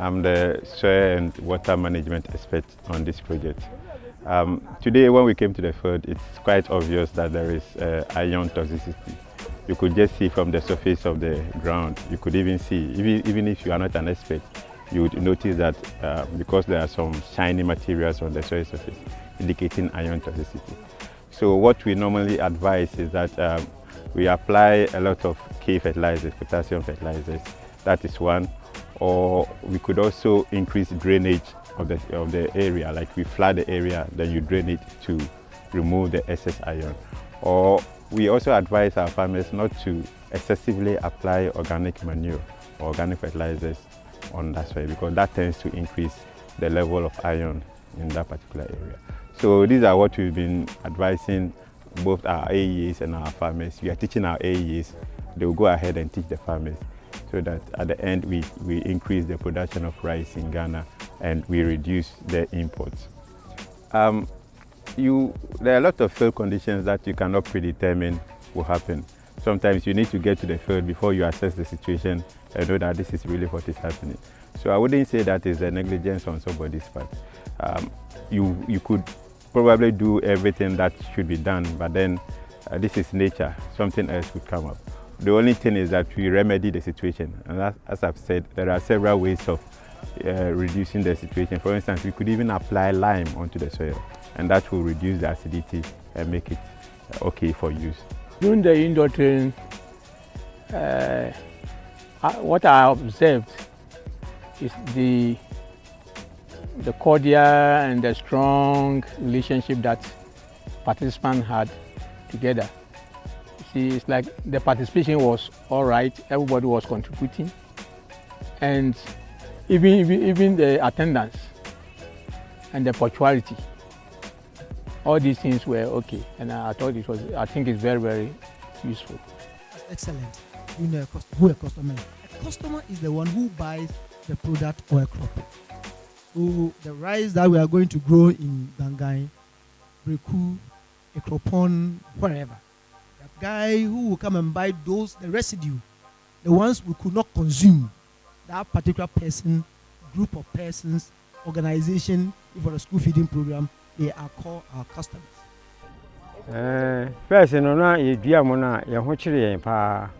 I'm the soil and water management expert on this project. Today, when we came to the field, it's quite obvious that there is iron toxicity. You could just see from the surface of the ground. You could even see, even if you are not an expert, you would notice that because there are some shiny materials on the soil surface indicating iron toxicity. So what we normally advise is that we apply a lot of K fertilizers, potassium fertilizers. That is one. Or we could also increase drainage of the area, like we flood the area, then you drain it to remove the excess iron. Or we also advise our farmers not to excessively apply organic manure or organic fertilizers on that soil, because that tends to increase the level of iron in that particular area. So these are what we've been advising both our AEs and our farmers. We are teaching our AEs, they will go ahead and teach the farmers, so that at the end we increase the production of rice in Ghana and we reduce the imports. There are a lot of field conditions that you cannot predetermine will happen. Sometimes you need to get to the field before you assess the situation and know that this is really what is happening. So I wouldn't say that is a negligence on somebody's part. You could probably do everything that should be done, but then this is nature, something else would come up. The only thing is that we remedy the situation, and as I've said, there are several ways of reducing the situation. For instance, we could even apply lime onto the soil, and that will reduce the acidity and make it okay for use. During the indoor training, what I observed is the cordial and the strong relationship that participants had together. See, it's like the participation was all right, everybody was contributing, and even the attendance and the punctuality, all these things were okay, and I think it's very, very useful. That's excellent. You know who a customer is. A customer is the one who buys the product or a crop. So the rice that we are going to grow in Dangai, Breku, Ekropon, wherever, the guy who will come and buy the residue, the ones we could not consume, that particular person, group of persons, organization, for a school feeding program, they are called our customers. First, you do mona, your hochiri pa,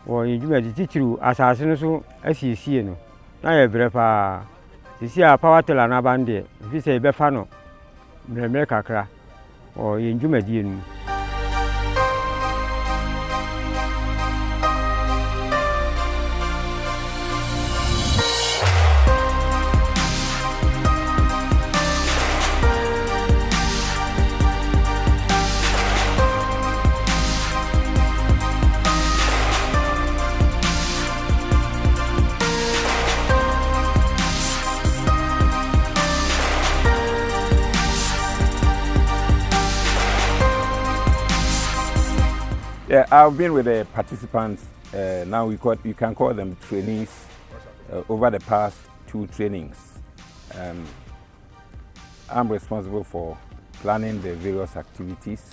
or you do a teacher assassin, so as you see, no, now you brepa. You see a power teller and a bandi, if you say Befano, Bremerca, or in Jumadian. Yeah, I've been with the participants, now you can call them trainees, over the past 2 trainings. I'm responsible for planning the various activities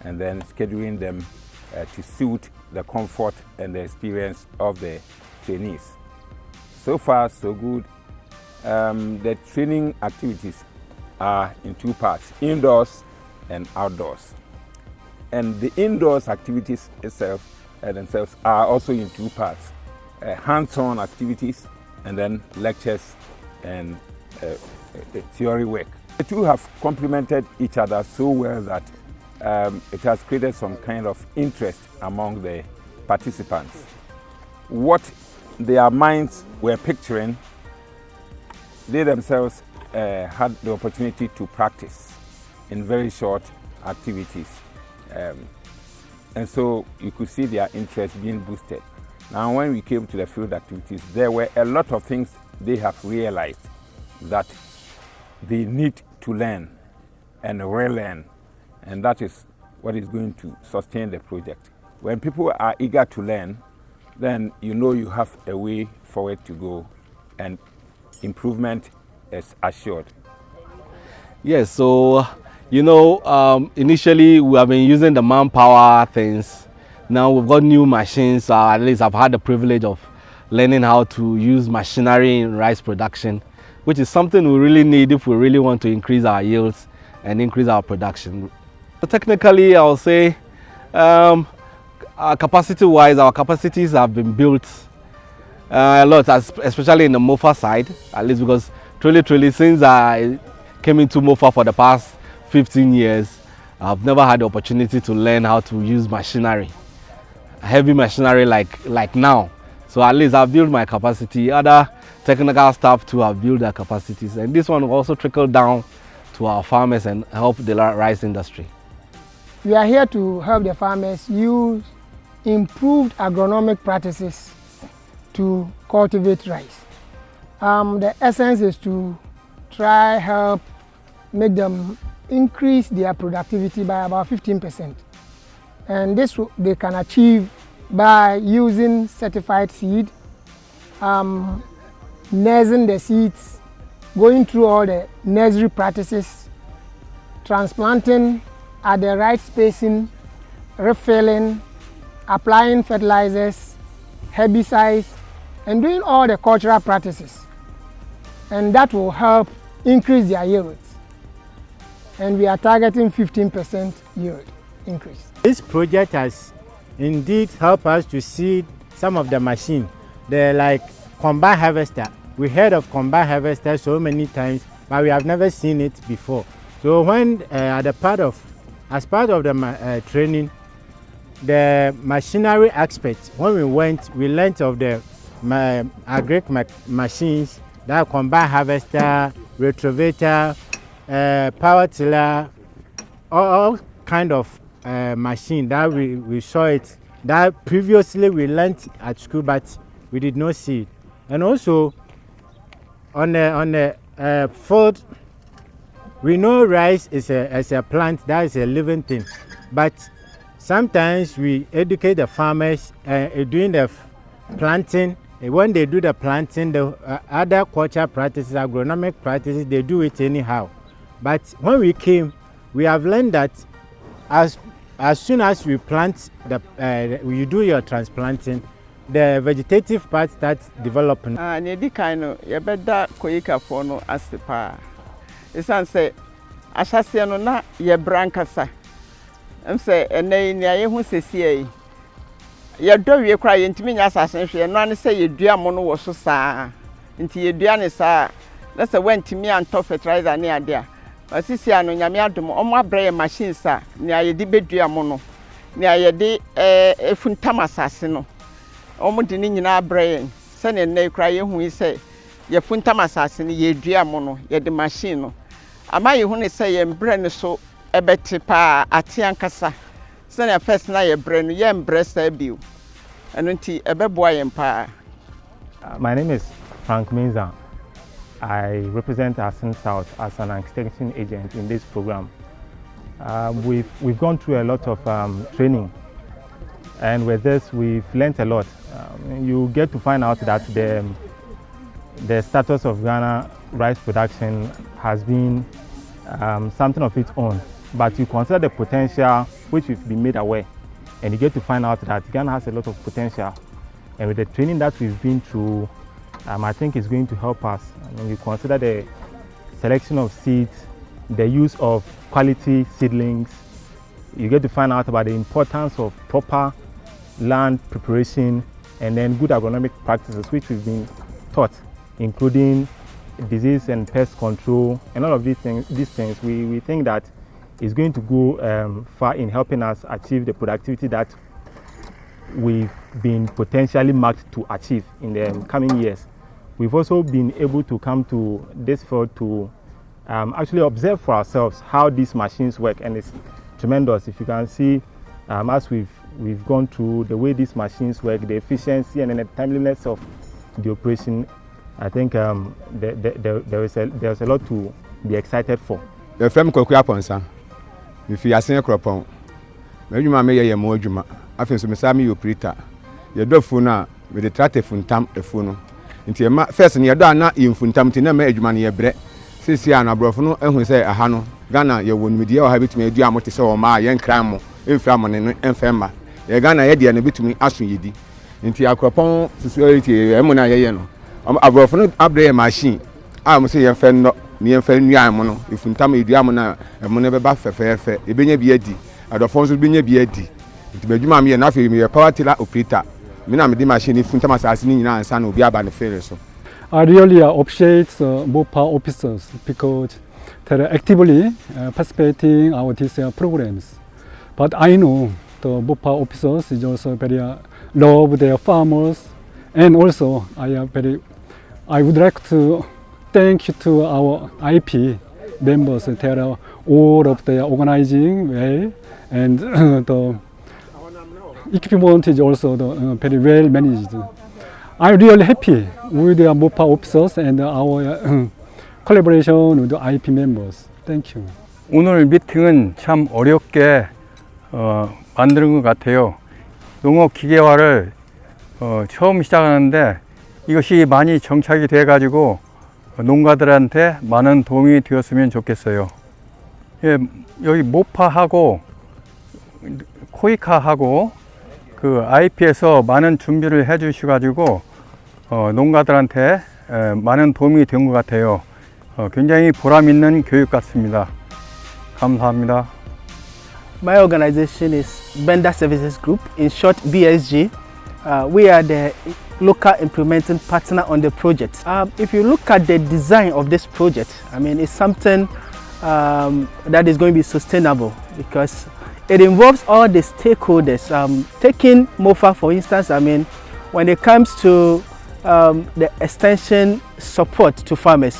and then scheduling them to suit the comfort and the experience of the trainees. So far, so good. The training activities are in 2 parts, indoors and outdoors. And the indoors activities themselves are also in 2 parts, hands-on activities and then lectures and theory work. The two have complemented each other so well that it has created some kind of interest among the participants. What their minds were picturing, they themselves had the opportunity to practice in very short activities. And so you could see their interest being boosted. Now when we came to the field activities, there were a lot of things they have realized that they need to learn and relearn, and that is what is going to sustain the project. When people are eager to learn, then you know you have a way forward to go and improvement is assured. Yes, so initially we have been using the manpower things. Now we've got new machines. At least I've had the privilege of learning how to use machinery in rice production, which is something we really need if we really want to increase our yields and increase our production. So technically, I'll say capacity-wise, our capacities have been built a lot, especially in the Mofa side, at least because truly since I came into Mofa for the past 15 years, I've never had the opportunity to learn how to use machinery, heavy machinery like now. So at least I've built my capacity. Other technical staff too have built their capacities, and this one will also trickle down to our farmers and help the rice industry. We are here to help the farmers use improved agronomic practices to cultivate rice. The essence is to try help make them increase their productivity by about 15%. And this they can achieve by using certified seed, nursing the seeds, going through all the nursery practices, transplanting at the right spacing, refilling, applying fertilizers, herbicides, and doing all the cultural practices. And that will help increase their yields. And we are targeting 15% yield increase. This project has indeed helped us to see some of the machines. They're like combine harvester. We heard of combine harvester so many times, but we have never seen it before. So when as part of the training, the machinery experts, when we went, we learned of the machines, that combine harvester, retrovator, power tiller, all kind of machine that we saw it, that previously we learned at school, but we did not see it. And also on the field, we know rice is a plant that is a living thing, but sometimes we educate the farmers doing the planting. When they do the planting, the other culture practices, agronomic practices, they do it anyhow. But when we came, we have learned that as soon as we plant, you do your transplanting, the vegetative part starts developing. Dica no yebeda Koica for no asepa. Esan say asase no na ye brankasa. Say ene nia ye hu sesie. Ye do wie kra ye ntimi nya asase hwe no ane say ye dua mo no wo so saa. Nti ye dua ne saa. Na say wantimi anto fertilizer ne ade a. Asisi ano nyame adom omo abrɛ machines a ne ayedi bedua mo no. Ne ayedi efuntam asase no. Omo de ni nyina abrɛ se ne nne kra ye hu ise ye funtam asase ne ye dua mo no ye de machine no. Ama ye hu ne se ye mbrɛ ne so ebete pa ate ankasa. Se ne first na ye brɛ no ye mbrɛ sa bio. Eno nti ebeboa ye mpa. My name is Frank Menza. I represent Asin South as an extension agent in this program. We've gone through a lot of training, and with this we've learned a lot. You get to find out that the status of Ghana rice production has been something of its own, but you consider the potential which we've been made aware, and you get to find out that Ghana has a lot of potential, and with the training that we've been through, I think it's going to help us. I mean, we consider the selection of seeds, the use of quality seedlings. You get to find out about the importance of proper land preparation and then good agronomic practices which we've been taught, including disease and pest control and all of these things. We think that is going to go far in helping us achieve the productivity that we've been potentially marked to achieve in the coming years. We've also been able to come to this field to actually observe for ourselves how these machines work, and it's tremendous. If you can see, as we've gone through the way these machines work, the efficiency and then the timeliness of the operation, I think there's a lot to be excited for. The firm Koica Ponsa, if you are saying cropon, maybe my mayor more juma. I think some Sami operator. You do funa with the trate funtam a funo. Into your first and your dana in funtam to never edgeman your bread. Sisiana Brofono, and who say a hano, Ghana, you won't with your habit me, dear Motis or my young cramo, inflammon and femma. Your Ghana Eddie and a bit to me asking ye. nti akropon security emu na yeye no abrofo no abre machine am say ye fe no ne fe nua am no ifuntam edua am na emu ne beba fefefe ebenya bi adi adofo nso benya bi adi nti badwuma am ye na afi me power tiller operator me na me di machine ifuntam asase ni nyina ansa na obi aba ne fere so. I really appreciate Mofa officers because they're actively participating in our TCR programs. But I know the Mofa officers is also very love their farmers, and also I would like to thank you to our IP members. They are all of their organizing way, and the equipment is also very well managed. I'm really happy with the Mofa officers and our collaboration with the IP members. Thank you. 오늘 미팅은 참 어렵게 만드는 것 같아요. 농업 기계화를 처음 시작하는데 이것이 많이 정착이 돼 가지고 농가들한테 많은 도움이 되었으면 좋겠어요. 예, 여기 모파하고 코이카하고 그 IP에서 많은 준비를 해 주셔 가지고 농가들한테 많은 도움이 된 것 같아요. 굉장히 보람 있는 교육 같습니다. 감사합니다. My organization is Benda Services Group, in short BSG. We are the local implementing partner on the project. If you look at the design of this project, I mean, it's something that is going to be sustainable because it involves all the stakeholders. Taking Mofa, for instance, I mean, when it comes to the extension support to farmers,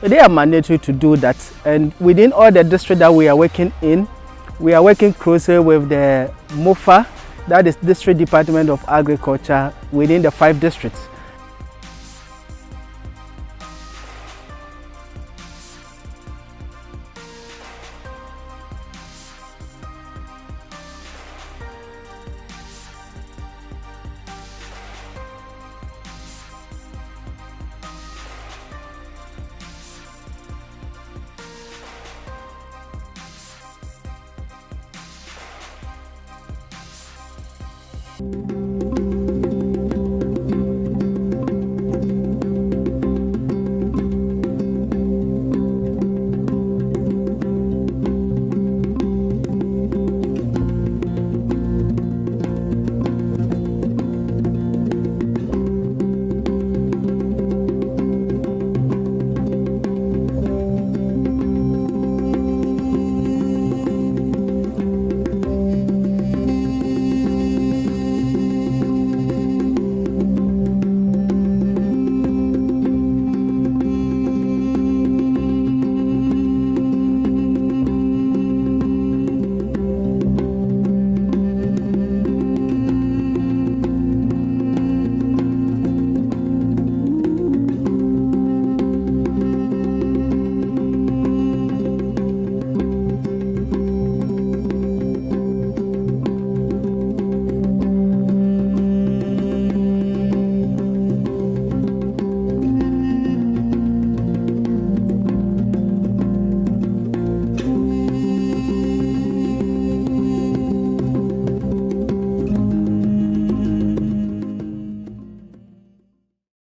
they are mandatory to do that. And within all the districts that we are working in, we are working closely with the Mofa, that is District Department of Agriculture, within the 5 districts. Thank you.